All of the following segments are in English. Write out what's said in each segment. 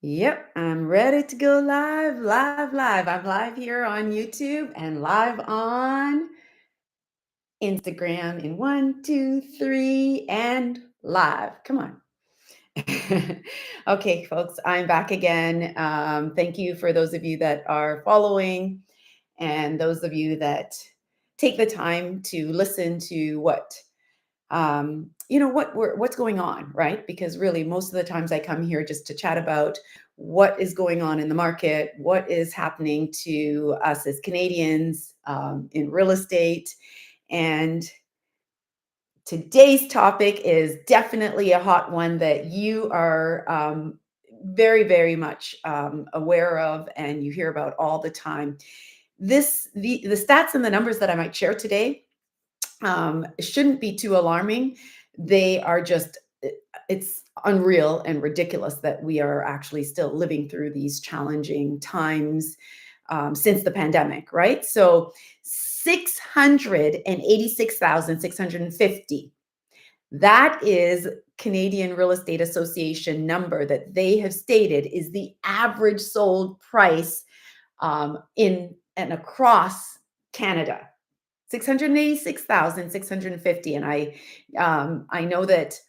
Yep, I'm ready to go live, live, live. I'm live here on YouTube and live on Instagram in one, two, three, and live. Come on. Okay, folks, I'm back again. Thank you for those of you that are following and those of you that take the time to listen to what's going on, right? Because really most of the times I come here just to chat about what is going on in the market, what is happening to us as Canadians in real estate. And today's topic is definitely a hot one that you are very, very much aware of and you hear about all the time. The stats and the numbers that I might share today shouldn't be too alarming. They are just, it's unreal and ridiculous that we are actually still living through these challenging times since the pandemic, right? So 686,650. That is Canadian Real Estate Association number that they have stated is the average sold price in and across Canada. 686,650. And I know that,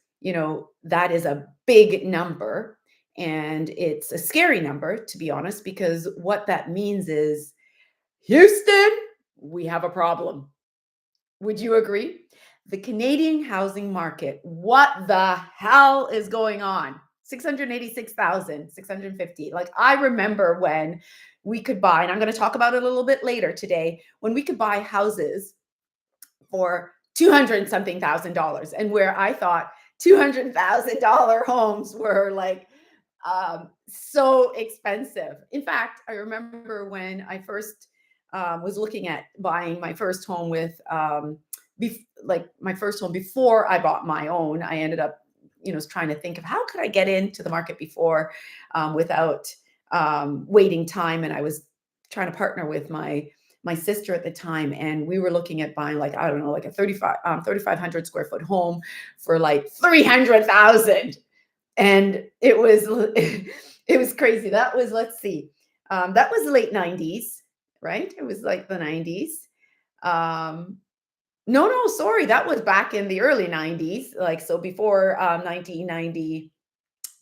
that is a big number and it's a scary number, to be honest, because what that means is Houston, we have a problem. Would you agree? The Canadian housing market, what the hell is going on? 686,650. Like, I remember when we could buy, and I'm going to talk about it a little bit later today, when we could buy houses for 200 something thousand dollars, and where I thought $200,000 homes were like so expensive. In fact, I remember when I first was looking at buying my first home with like my first home before I bought my own. I ended up, trying to think of how could I get into the market before without waiting time, and I was trying to partner with my sister at the time, and we were looking at buying, like, I don't know, like a 3,500 square foot home for like 300,000. And it was it was crazy. That was, let's see, that was the late 90s, right? It was like the 90s. No, sorry, that was back in the early 90s, like, so before 1990.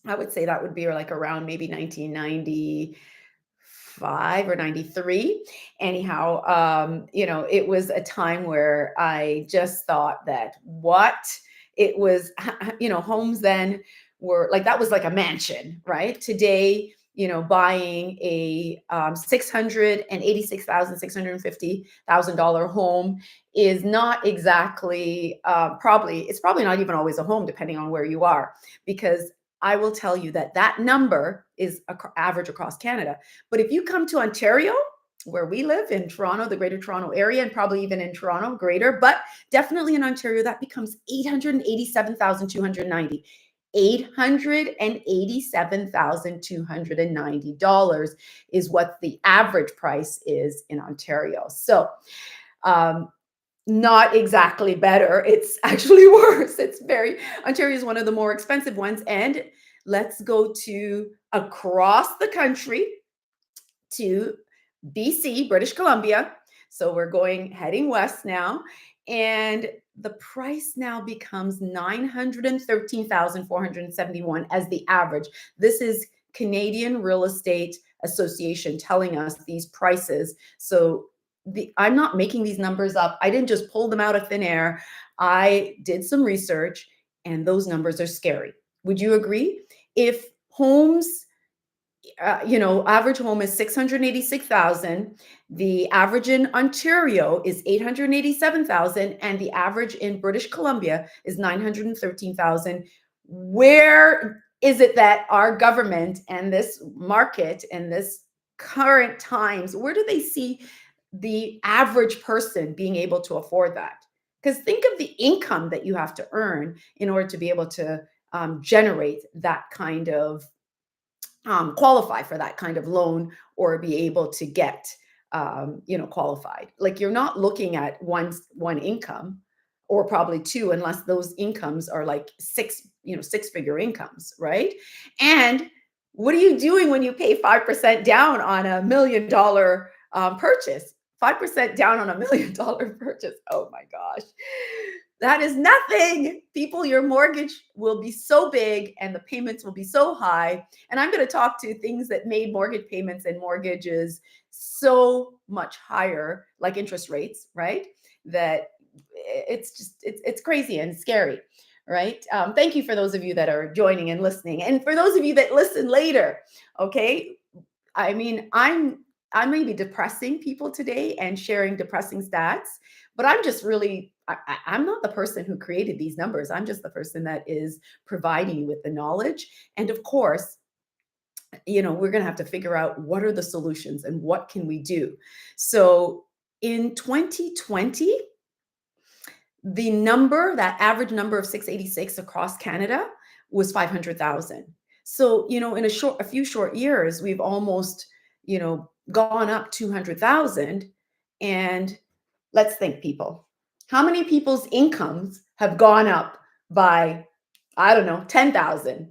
I would say that would be like around maybe 1995 or 93. Anyhow, it was a time where I just thought that what it was, homes then were like, that was like a mansion, right? Today, buying a $686,650 home is not exactly it's probably not even always a home, depending on where you are, because I will tell you that that number is average across Canada. But if you come to Ontario, where we live in Toronto, the Greater Toronto area, and probably even in Toronto, greater, but definitely in Ontario, that becomes 887,290. $887,290 is what the average price is in Ontario. So, not exactly better. It's actually worse. Ontario is one of the more expensive ones. And let's go to across the country to BC, British Columbia. So we're heading west now. And the price now becomes 913,471 as the average. This is Canadian Real Estate Association telling us these prices. So I'm not making these numbers up. I didn't just pull them out of thin air. I did some research, and those numbers are scary. Would you agree? If homes, average home is 686,000. The average in Ontario is 887,000, and the average in British Columbia is 913,000. Where is it that our government and this market and this current times, where do they see the average person being able to afford that? Because think of the income that you have to earn in order to be able to generate that kind of qualify for that kind of loan, or be able to get qualified. Like, you're not looking at one income, or probably two, unless those incomes are like six figure incomes, right? And What are you doing when you pay 5% down on $1 million purchase? 5% down on $1 million purchase. Oh my gosh. That is nothing. People, your mortgage will be so big and the payments will be so high. And I'm going to talk to things that made mortgage payments and mortgages so much higher, like interest rates, right? That it's crazy and scary, right? Thank you for those of you that are joining and listening, and for those of you that listen later. Okay, I mean, I may be depressing people today and sharing depressing stats, but I'm just really I'm not the person who created these numbers. I'm just the person that is providing you with the knowledge. And of course, we're going to have to figure out what are the solutions and what can we do. So in 2020, that average number of 686 across Canada was 500,000. So, in a few short years, we've almost, gone up 200,000. And let's think, people, how many people's incomes have gone up by, I don't know, 10,000,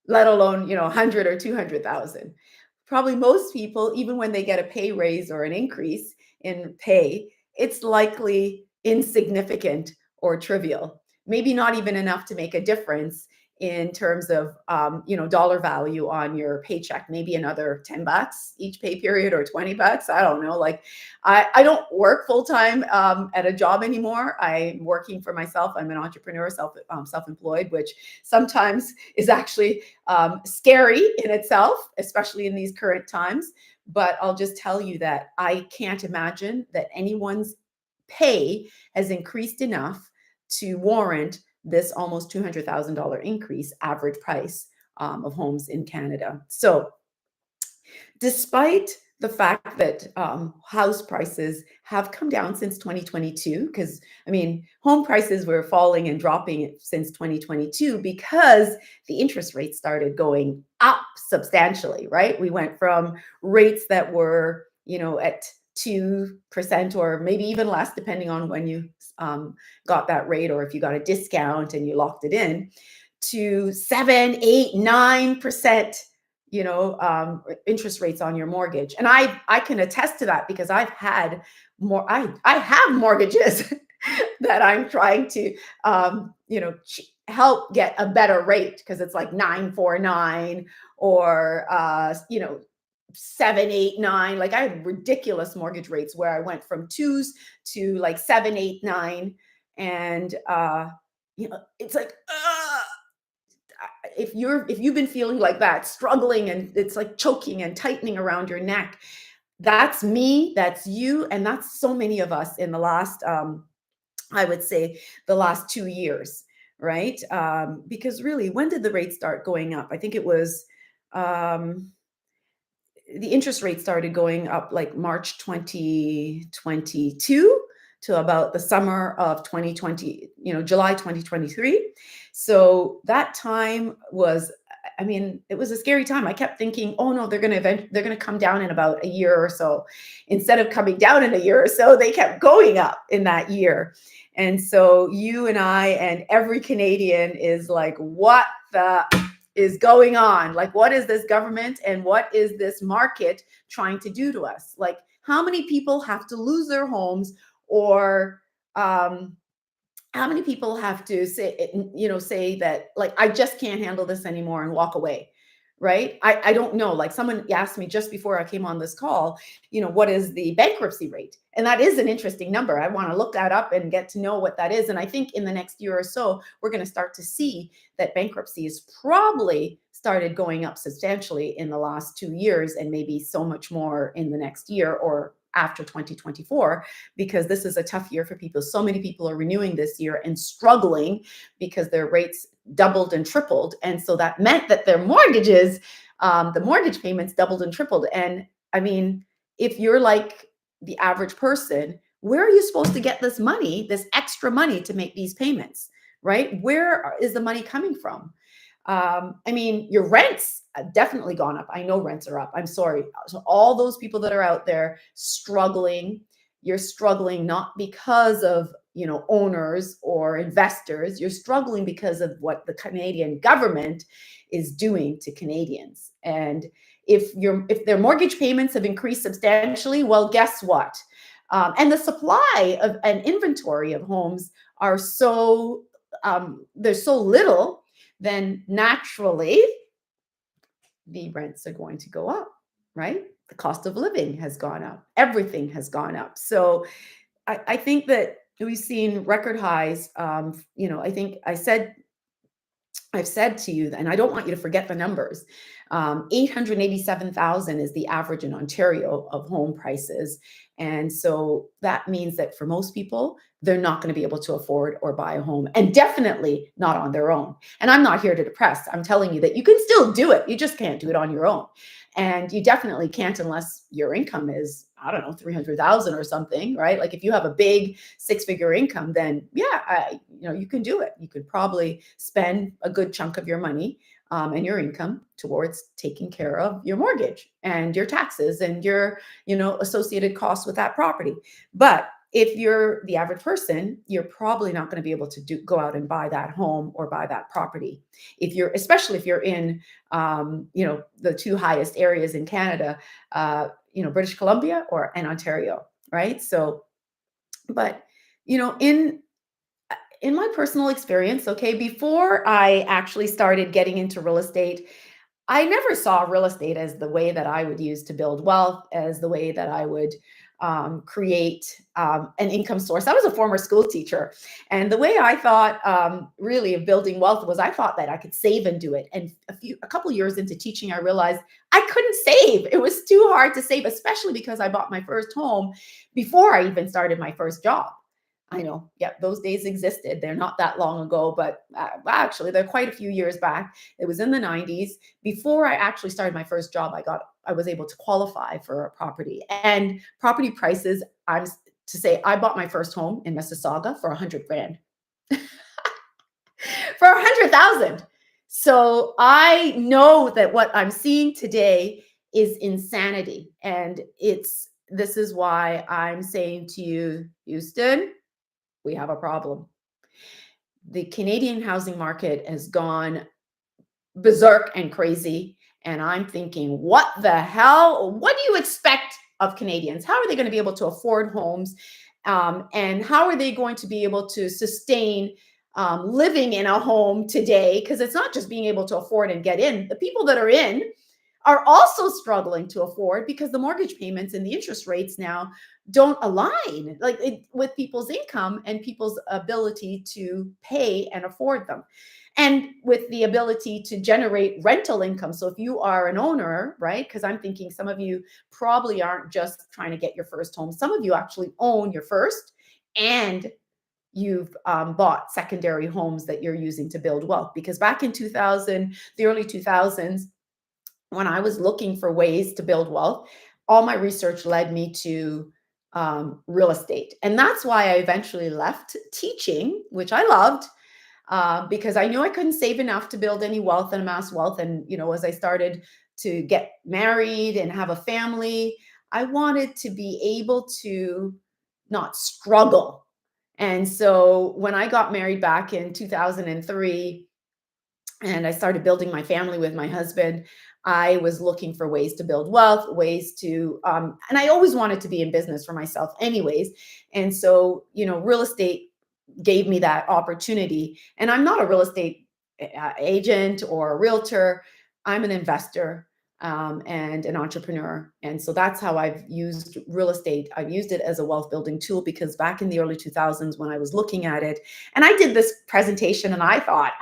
let alone, 100 or 200,000? Probably most people, even when they get a pay raise or an increase in pay, it's likely insignificant or trivial, maybe not even enough to make a difference in terms of dollar value on your paycheck. Maybe another $10 each pay period, or $20. I don't know. Like, I don't work full time at a job anymore. I'm working for myself. I'm an entrepreneur, self-employed, which sometimes is actually scary in itself, especially in these current times. But I'll just tell you that I can't imagine that anyone's pay has increased enough to warrant this almost $200,000 increase average price of homes in Canada. So, despite the fact that house prices have come down since 2022, because home prices were falling and dropping since 2022 because the interest rates started going up substantially, right? We went from rates that were, at 2% or maybe even less, depending on when you got that rate, or if you got a discount and you locked it in, to 7, 8, 9%, interest rates on your mortgage. And I can attest to that because I've had I have mortgages that I'm trying to, help get a better rate, because it's like 9.49 or, 7.89. Like, I had ridiculous mortgage rates where I went from twos to like 7.89. And, it's like, if you've been feeling like that, struggling, and it's like choking and tightening around your neck, that's me, that's you, and that's so many of us in the last, I would say, the last 2 years, right? Because really, when did the rate start going up? I think it was, the interest rate started going up like March 2022 to about the summer of 2020, July 2023. So that time was, it was a scary time. I kept thinking, oh no, they're going to come down in about a year or so. Instead of coming down in a year or so, they kept going up in that year. And so you and I and every Canadian is like, what the is going on? Like, what is this government and what is this market trying to do to us? Like, how many people have to lose their homes, or how many people have to say that, like, I just can't handle this anymore and walk away, right? I don't know. Like, someone asked me just before I came on this call, what is the bankruptcy rate? And that is an interesting number. I want to look that up and get to know what that is. And I think in the next year or so, we're going to start to see that bankruptcy has probably started going up substantially in the last 2 years, and maybe so much more in the next year or after 2024, because this is a tough year for people. So many people are renewing this year and struggling because their rates doubled and tripled. And so that meant that their mortgages, the mortgage payments doubled and tripled. And if you're like the average person, where are you supposed to get this money, this extra money to make these payments, right? Where is the money coming from? Your rents have definitely gone up. I know rents are up. I'm sorry. So all those people that are out there struggling, you're struggling not because of owners or investors. You're struggling because of what the Canadian government is doing to Canadians. And if their mortgage payments have increased substantially, well, guess what? And the supply of an inventory of homes are so there's so little, then naturally the rents are going to go up, right? The cost of living has gone up. Everything has gone up. So I think that we've seen record highs. I think I've said to you, and I don't want you to forget the numbers. 887,000 is the average in Ontario of home prices. And so that means that for most people, they're not going to be able to afford or buy a home, and definitely not on their own. And I'm not here to depress. I'm telling you that you can still do it. You just can't do it on your own. And you definitely can't unless your income is, I don't know, 300,000 or something, right? Like if you have a big six-figure income, then yeah, you can do it. You could probably spend a good chunk of your money and your income towards taking care of your mortgage and your taxes and your, associated costs with that property. But if you're the average person, you're probably not going to be able to go out and buy that home or buy that property. Especially if you're in, the two highest areas in Canada, British Columbia and Ontario, right? So, but, in my personal experience, okay, before I actually started getting into real estate, I never saw real estate as the way that I would use to build wealth, as the way that I would create an income source. I was a former school teacher, and the way I thought really of building wealth was I thought that I could save and do it. And a couple years into teaching, I realized I couldn't save. It was too hard to save, especially because I bought my first home before I even started my first job. I know, yeah, those days existed. They're not that long ago, but actually, they're quite a few years back. It was in the 90s. Before I actually started my first job, I was able to qualify for a property. And property prices, I bought my first home in Mississauga for 100 grand, for 100,000. So I know that what I'm seeing today is insanity. And this is why I'm saying to you, Houston, we have a problem. The Canadian housing market has gone berserk and crazy. And I'm thinking, what the hell? What do you expect of Canadians? How are they going to be able to afford homes? And how are they going to be able to sustain living in a home today? Because it's not just being able to afford and get in. The people that are in are also struggling to afford because the mortgage payments and the interest rates now don't align with people's income and people's ability to pay and afford them, and with the ability to generate rental income. So if you are an owner, right, because I'm thinking some of you probably aren't just trying to get your first home. Some of you actually own your first, and you've bought secondary homes that you're using to build wealth. Because back in the early 2000s, when I was looking for ways to build wealth, all my research led me to real estate. And that's why I eventually left teaching, which I loved, because I knew I couldn't save enough to build any wealth and amass wealth. And, as I started to get married and have a family, I wanted to be able to not struggle. And so when I got married back in 2003, and I started building my family with my husband, I was looking for ways to build wealth, ways to, and I always wanted to be in business for myself anyways. And so, real estate gave me that opportunity. And I'm not a real estate agent or a realtor. I'm an investor and an entrepreneur. And so that's how I've used real estate. I've used it as a wealth building tool, because back in the early 2000s, when I was looking at it, and I did this presentation and I thought,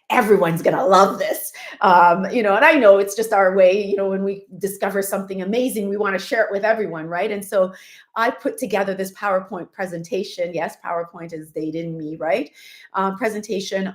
everyone's going to love this. And I know it's just our way, when we discover something amazing, we want to share it with everyone, right? And so I put together this PowerPoint presentation. Yes, PowerPoint is dated in me, right? Presentation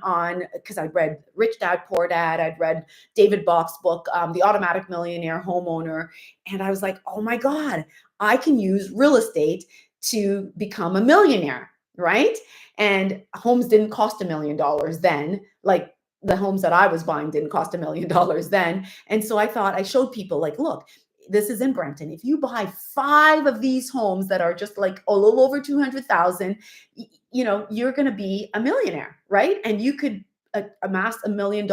because I'd read Rich Dad, Poor Dad. I'd read David Bach's book, The Automatic Millionaire, Homeowner. And I was like, oh my God, I can use real estate to become a millionaire, right? And homes didn't cost $1 million then. Like, the homes that I was buying didn't cost $1 million then. And so I thought, I showed people, like, look, this is in Brampton. If you buy 5 of these homes that are just like a little over 200,000, you're going to be a millionaire, right? And you could amass $1 million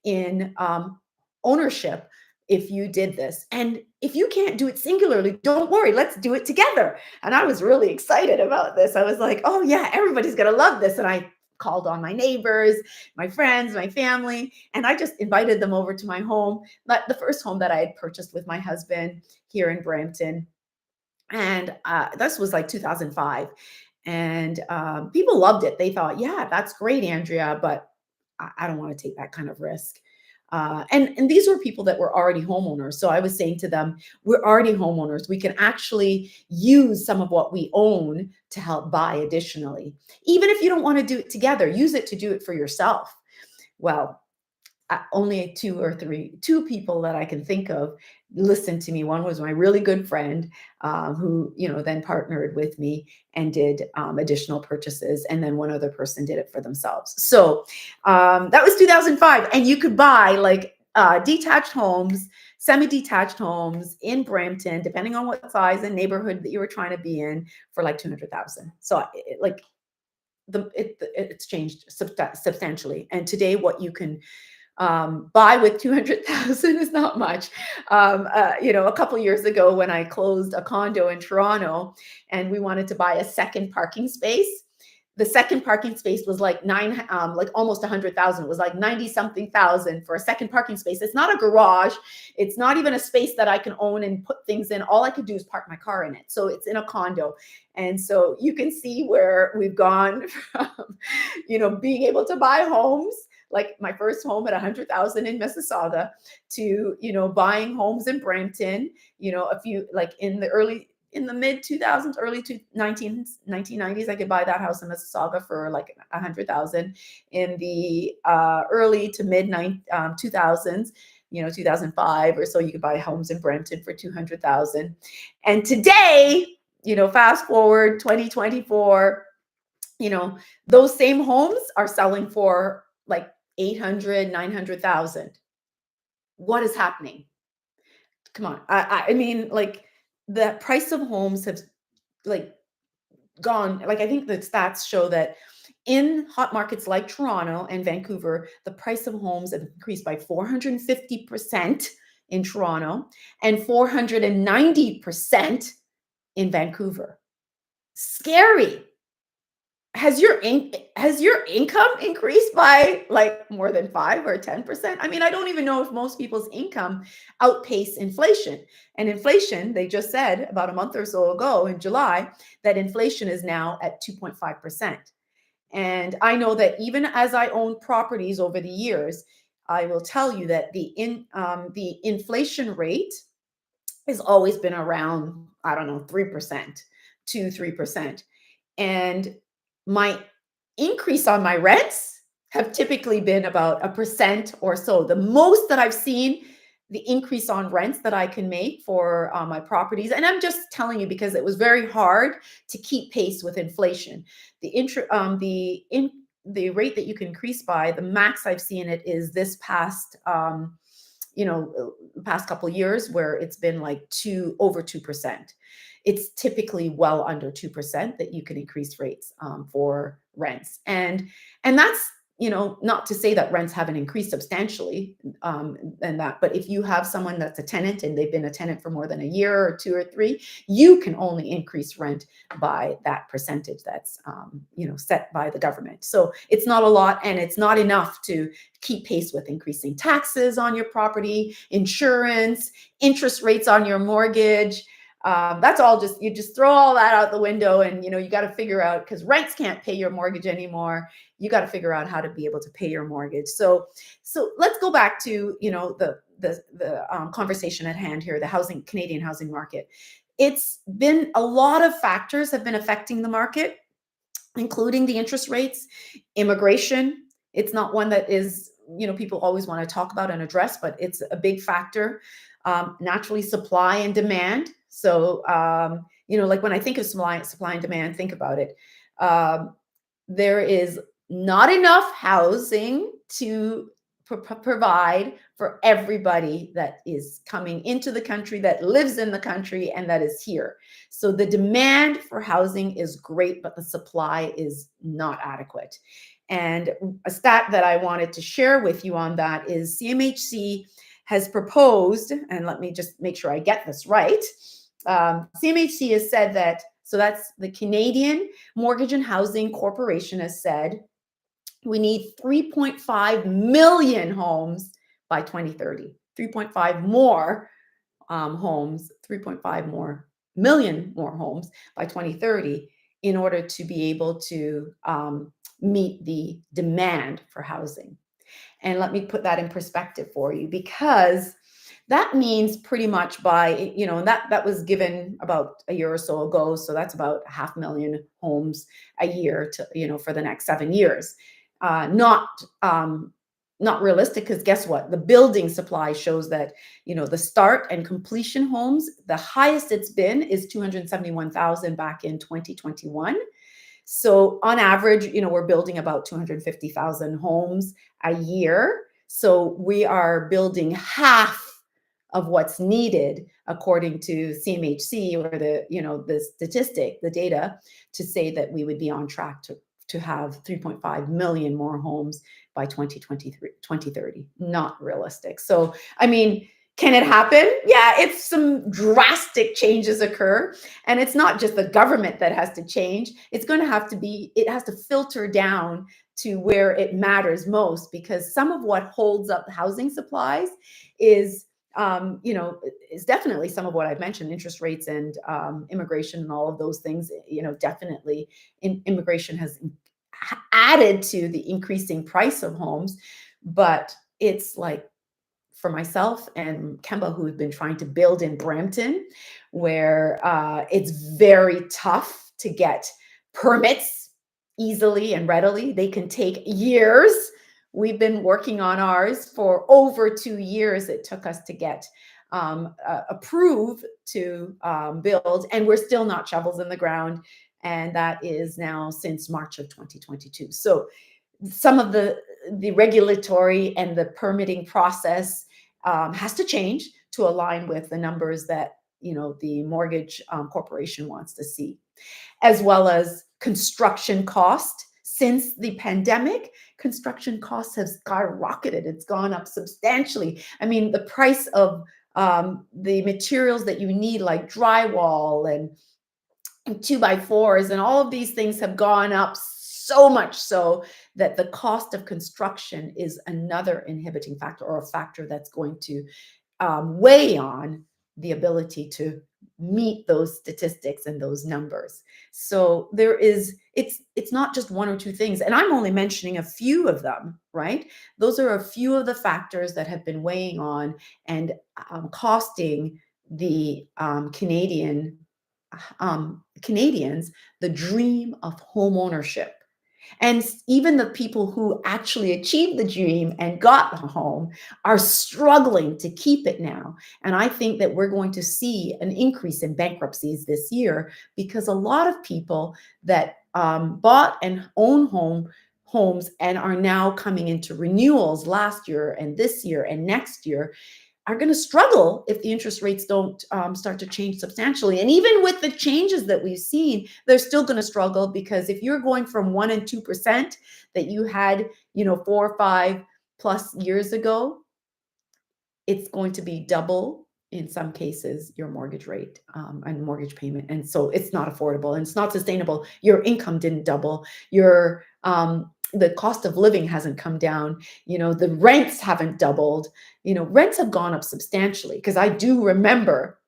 in ownership if you did this. And if you can't do it singularly, don't worry, let's do it together. And I was really excited about this. I was like, oh, yeah, everybody's going to love this. And I called on my neighbors, my friends, my family, and I just invited them over to my home, the first home that I had purchased with my husband here in Brampton. And this was like 2005. And people loved it. They thought, yeah, that's great, Andrea, but I don't want to take that kind of risk. And these were people that were already homeowners. So I was saying to them, we're already homeowners. We can actually use some of what we own to help buy additionally. Even if you don't want to do it together, use it to do it for yourself. Well, only two people that I can think of listened to me. One was my really good friend, who then partnered with me and did additional purchases, and then one other person did it for themselves. So that was 2005, and you could buy like detached homes, semi-detached homes in Brampton, depending on what size and neighborhood that you were trying to be in, for like 200,000. So it's changed substantially, and today what you can buy with 200,000 is not much. A couple years ago when I closed a condo in Toronto and we wanted to buy a second parking space, the second parking space was like like almost 100,000. It was like 90 something thousand for a second parking space. It's not a garage. It's not even a space that I can own and put things in. All I could do is park my car in it. So it's in a condo. And so you can see where we've gone from, being able to buy homes, like my first home at 100,000 in Mississauga, to, buying homes in Brampton, a few, like in the mid 2000s, early 1990s, I could buy that house in Mississauga for like 100,000. In the early to mid 2000s, 2005 or so, you could buy homes in Brampton for 200,000. And today, fast forward 2024, those same homes are selling for like 800, 900,000. What is happening? Come on. I mean, like, the price of homes have like gone, like, I think the stats show that in hot markets like Toronto and Vancouver, the price of homes have increased by 450% in Toronto and 490% in Vancouver. Scary. Has your income increased by like more than 5 or 10%? I mean, I don't even know if most people's income outpace inflation. And inflation, they just said about a month or so ago in July that inflation is now at 2.5%. And I know that even as I own properties over the years, I will tell you that the inflation rate has always been around, I don't know, 3%, 3%. And my increase on my rents have typically been about 1% or so. The most that I've seen, the increase on rents that I can make for my properties, and I'm just telling you because it was very hard to keep pace with inflation. The rate that you can increase by, the max I've seen it is this past past couple of years, where it's been like over 2%. It's typically well under 2% that you can increase rates for rents. And that's, not to say that rents haven't increased substantially, and that, but if you have someone that's a tenant and they've been a tenant for more than a year or 2 or 3, you can only increase rent by that percentage that's, set by the government. So it's not a lot, and it's not enough to keep pace with increasing taxes on your property, insurance, interest rates on your mortgage. That's all you just throw all that out the window, and you got to figure out, because rents can't pay your mortgage anymore. You got to figure out how to be able to pay your mortgage. So let's go back to the conversation at hand here, the Canadian housing market. It's been a lot of factors have been affecting the market, including the interest rates, immigration. It's not one that is people always want to talk about and address, but it's a big factor. Naturally, supply and demand. So, like when I think of supply and demand, think about it. There is not enough housing to provide for everybody that is coming into the country, that lives in the country, and that is here. So the demand for housing is great, but the supply is not adequate. And a stat that I wanted to share with you on that is CMHC has proposed, and let me just make sure I get this right. CMHC has said that, so that's the Canadian Mortgage and Housing Corporation has said, we need 3.5 million homes by 2030. 3.5 more homes, 3.5 more million more homes by 2030 in order to be able to meet the demand for housing. And let me put that in perspective for you, because that means pretty much by, that was given about a year or so ago. So that's about 500,000 homes a year to, for the next 7 years. Not realistic, because guess what? The building supply shows that, the start and completion homes, the highest it's been is 271,000 back in 2021. So on average, we're building about 250,000 homes a year. So we are building half of what's needed according to CMHC, or the statistic, the data, to say that we would be on track to have 3.5 million more homes by 2023, 2030. Not realistic. So, I mean, can it happen? Yeah, if some drastic changes occur, and it's not just the government that has to change, it has to filter down to where it matters most, because some of what holds up housing supplies is, is definitely some of what I've mentioned: interest rates and immigration and all of those things. Definitely immigration has added to the increasing price of homes, but it's like, for myself and Kemba, who have been trying to build in Brampton, where it's very tough to get permits easily and readily. They can take years. We've been working on ours for over 2 years. It took us to get approved to build, and we're still not shovels in the ground. And that is now since March of 2022. So some of the regulatory and the permitting process has to change to align with the numbers that the mortgage corporation wants to see, as well as construction cost. Since the pandemic, construction costs have skyrocketed. It's gone up substantially. I mean, the price of the materials that you need, like drywall and 2x4s and all of these things, have gone up so much so that the cost of construction is another inhibiting factor, or a factor that's going to weigh on the ability to meet those statistics and those numbers. So it's not just one or two things, and I'm only mentioning a few of them, right? Those are a few of the factors that have been weighing on and costing the Canadians the dream of home ownership. And even the people who actually achieved the dream and got a home are struggling to keep it now. And I think that we're going to see an increase in bankruptcies this year, because a lot of people that bought and own homes and are now coming into renewals last year and this year and next year are going to struggle if the interest rates don't start to change substantially. And even with the changes that we've seen, they're still going to struggle, because if you're going from 1% and 2% that you had, 4 or 5 plus years ago, it's going to be double, in some cases, your mortgage rate and mortgage payment. And so it's not affordable and it's not sustainable. Your income didn't double. The cost of living hasn't come down. The rents haven't doubled. Rents have gone up substantially, because I do remember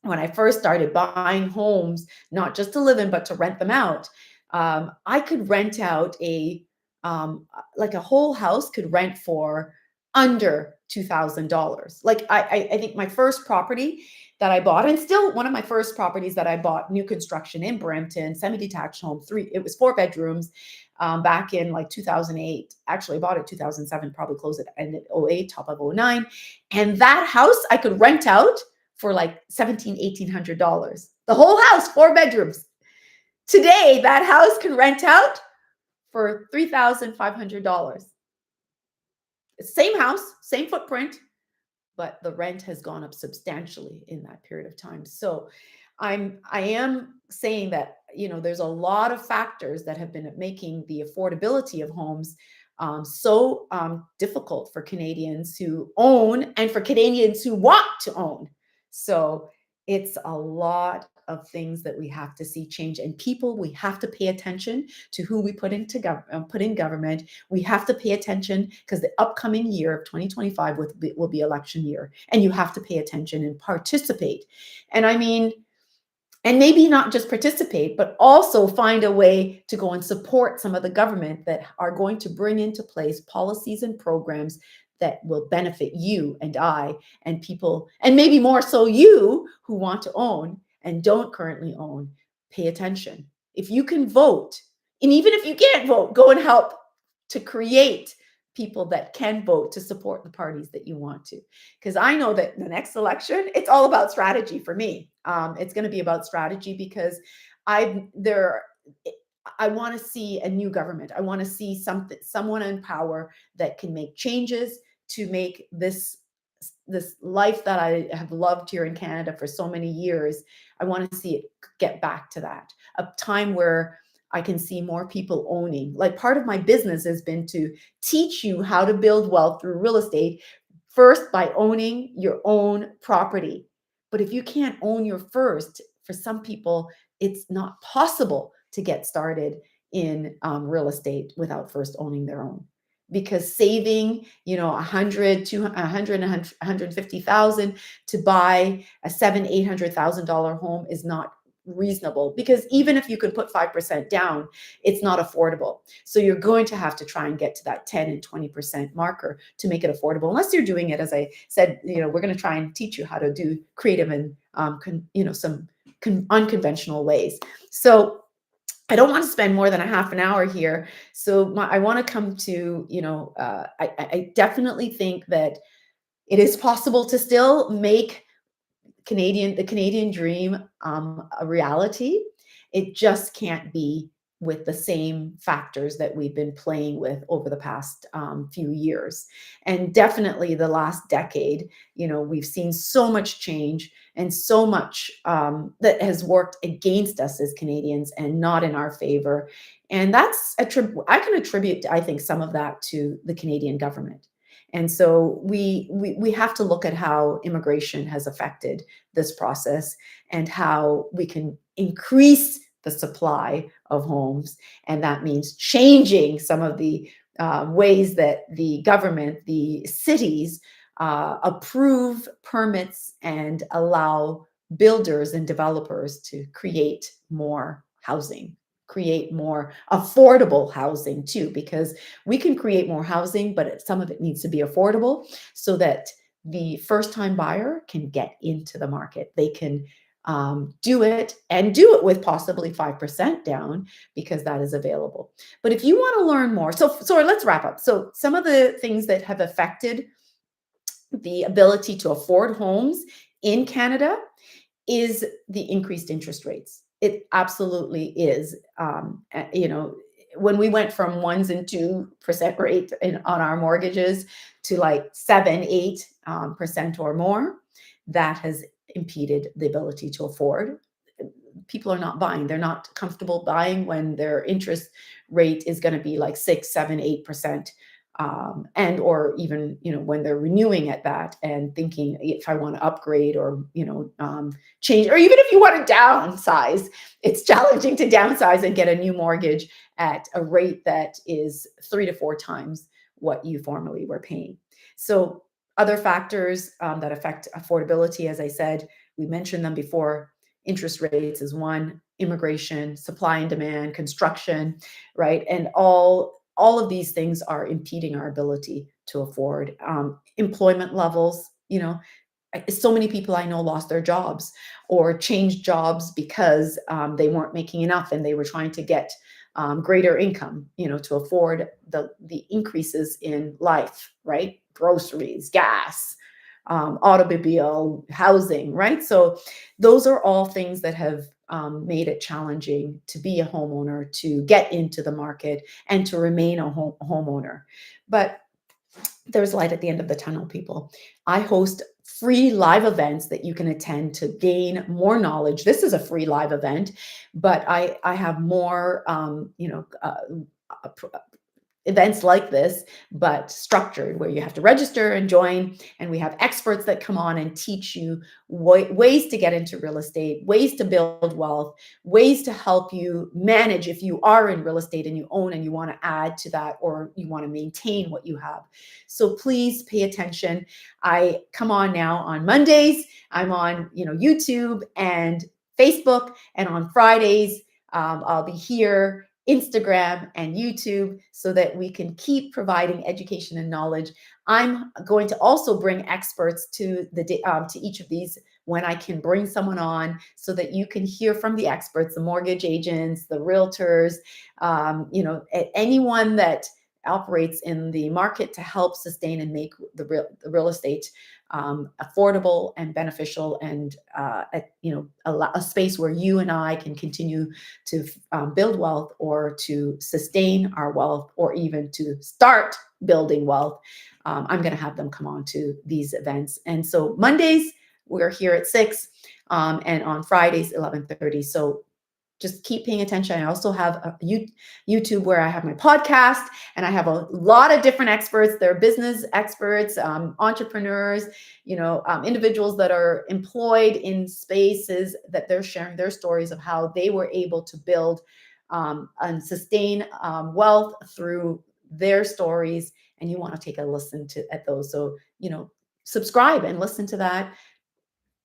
when I first started buying homes, not just to live in, but to rent them out. I could rent out like a whole house could rent for under $2,000. Like I think my first property that I bought, and still one of my first properties that I bought, new construction in Brampton, semi-detached home, it was 4 bedrooms, back in like 2008. Actually, I bought it 2007, probably closed it in 08, top of 09. And that house I could rent out for like $1,700-$1,800. The whole house, 4 bedrooms. Today, that house can rent out for $3,500. Same house, same footprint, but the rent has gone up substantially in that period of time. So I am saying that, there's a lot of factors that have been making the affordability of homes so difficult for Canadians who own and for Canadians who want to own. So it's a lot of things that we have to see change, and people, we have to pay attention to who we put in government. We have to pay attention because the upcoming year of 2025 will be election year, and you have to pay attention and participate. And I mean, and maybe not just participate, but also find a way to go and support some of the government that are going to bring into place policies and programs that will benefit you and I and people, and maybe more so you who want to own and don't currently own. Pay attention. If you can vote, and even if you can't vote, go and help to create people that can vote to support the parties that you want to. Because I know that the next election, it's all about strategy for me. It's going to be about strategy because I there I want to see a new government. I want to see someone in power that can make changes to make this life that I have loved here in Canada for so many years. I want to see it get back to that, a time where I can see more people owning. Like, part of my business has been to teach you how to build wealth through real estate, first by owning your own property. But if you can't own your first, for some people, it's not possible to get started in real estate without first owning their own. Because saving, 100, 200, 100, 150,000 to buy a $700,000-$800,000 home is not reasonable, because even if you could put 5% down, it's not affordable. So you're going to have to try and get to that 10 and 20% marker to make it affordable, unless you're doing it, as I said, we're going to try and teach you how to do creative and some unconventional ways. So I don't want to spend more than a half an hour here. So I want to come to, I definitely think that it is possible to still make the Canadian dream a reality. It just can't be with the same factors that we've been playing with over the past few years. And definitely the last decade, we've seen so much change and so much that has worked against us as Canadians and not in our favor. And I can attribute, I think, some of that to the Canadian government. And so we have to look at how immigration has affected this process and how we can increase the supply of homes. And that means changing some of the ways that the government, the cities, approve permits and allow builders and developers to create more housing, create more affordable housing too, because we can create more housing, but some of it needs to be affordable so that the first time buyer can get into the market. They can do it with possibly 5% down, because that is available. But if you want to learn more, so let's wrap up. So some of the things that have affected the ability to afford homes in Canada is the increased interest rates. It absolutely is. When we went from 1% and 2% rate on our mortgages to like 7, 8% or more, that has impeded the ability to afford. People are not buying. They're not comfortable buying when their interest rate is going to be like 6, 7, 8%. And or even when they're renewing at that and thinking, if I want to upgrade or change, or even if you want to downsize, it's challenging to downsize and get a new mortgage at a rate that is 3 to 4 times what you formerly were paying. So other factors that affect affordability, as I said, we mentioned them before. Interest rates is one, immigration, supply and demand, construction, right? And all of these things are impeding our ability to afford. Employment levels, so many people I know lost their jobs or changed jobs because they weren't making enough and they were trying to get greater income, to afford the increases in life, right? Groceries, gas, automobile, housing, right? So those are all things that have made it challenging to be a homeowner, to get into the market, and to remain a homeowner. But there's light at the end of the tunnel, people. I host free live events that you can attend to gain more knowledge. This is a free live event, but I have more, events like this, but structured, where you have to register and join. And we have experts that come on and teach you ways to get into real estate, ways to build wealth, ways to help you manage if you are in real estate and you own and you want to add to that, or you want to maintain what you have. So please pay attention. I come on now on Mondays. I'm on, YouTube and Facebook, and on Fridays, I'll be here, Instagram and YouTube, so that we can keep providing education and knowledge. I'm going to also bring experts to to each of these when I can bring someone on, so that you can hear from the experts, the mortgage agents, the realtors, anyone that operates in the market to help sustain and make the real estate affordable and beneficial, and a space where you and I can continue to build wealth, or to sustain our wealth, or even to start building wealth. I'm going to have them come on to these events. And so Mondays, we're here at 6, and on Fridays, 11:30. So just keep paying attention. I also have a YouTube where I have my podcast, and I have a lot of different experts. They're business experts, entrepreneurs, individuals that are employed in spaces that they're sharing their stories of how they were able to build and sustain wealth through their stories. And you want to take a listen at those. So, subscribe and listen to that.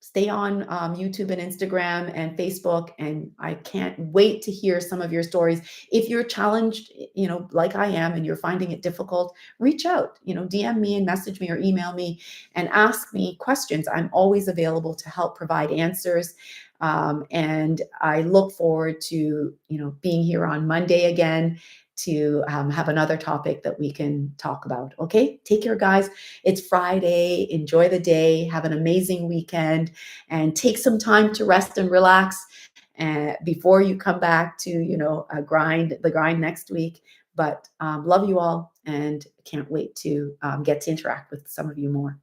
Stay on YouTube and Instagram and Facebook. And I can't wait to hear some of your stories. If you're challenged, like I am, and you're finding it difficult, reach out, DM me and message me or email me and ask me questions. I'm always available to help provide answers. And I look forward to, being here on Monday again to have another topic that we can talk about. Okay, take care, guys. It's Friday. Enjoy the day. Have an amazing weekend, and take some time to rest and relax before you come back to the grind next week. But love you all, and can't wait to get to interact with some of you more.